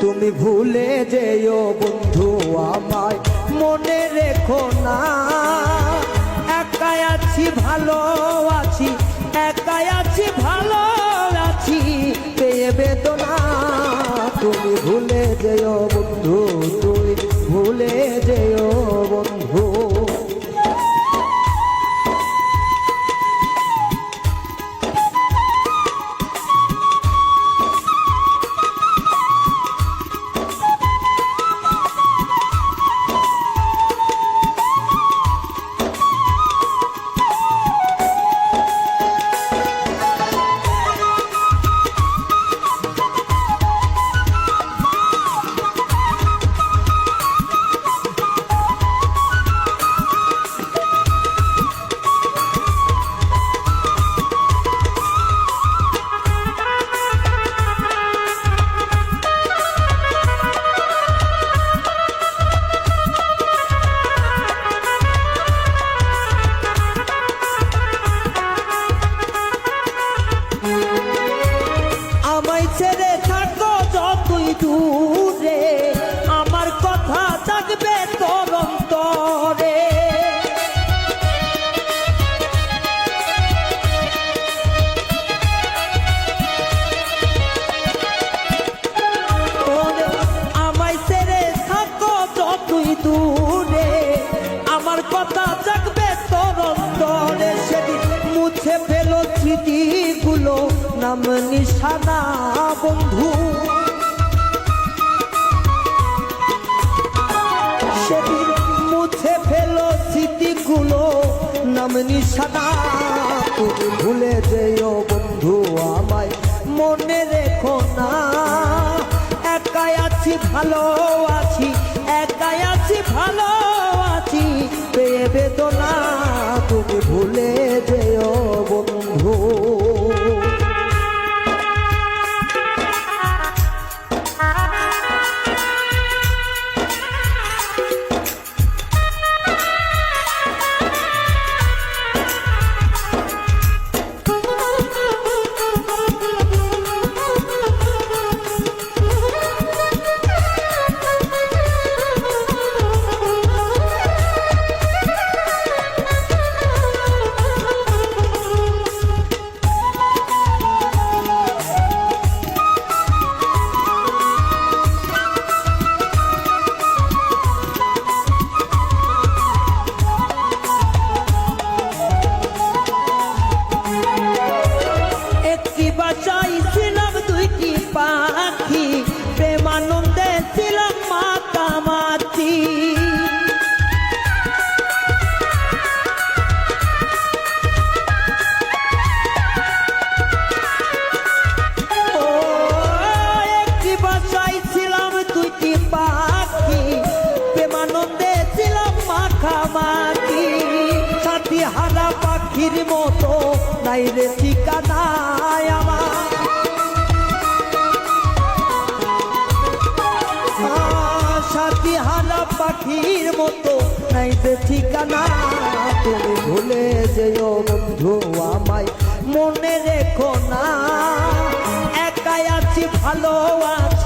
তুমি ভুলে যেও বন্ধু আমায় মনে রেখো না। একাই আছি ভালো আছি, একাই আছি ভালো আছি পেয়ে বেদনা। তুমি ভুলে যেও বন্ধু, তুমি ভুলে যেও বন্ধু। ছেড়ে থাকো যতই দূরে, আমার কথা থাকবে তোর অন্তরে। আমায় ছেড়ে থাকো যতই দূরে, আমার কথা থাকবে তোর অন্তরে। সেদিন মুছে ফেলো স্মৃতিগুলো, নাম নিশানা বন্ধু। সেদিন মুছে ফেলো স্মৃতিগুলো, নাম নিশানা। তুমি ভুলে যেও বন্ধু আমায় মনে রেখো না। একাই আছি ভালো আছি, একাই আছি ভালো আছি পেয়ে বেদনা। তুমি ভুলে যেও বন্ধু। চাইছিলাম দুইটি পাখি, প্রেমানন্দে ছিলাম মাতামাতি। একটি বাসায় ছিলাম দুইটি পাখি, প্রেমানন্দে ছিলাম মাখামাখি। সাথী হারা পাখির মতো নাই রে ঠিকানায় আমার। সাথী হারা পাখির মতো নাই রে ঠিকানা। তুমি ভুলে যেও বন্ধু আমায় মনে রেখো না। একাই আছি ভালো আছি,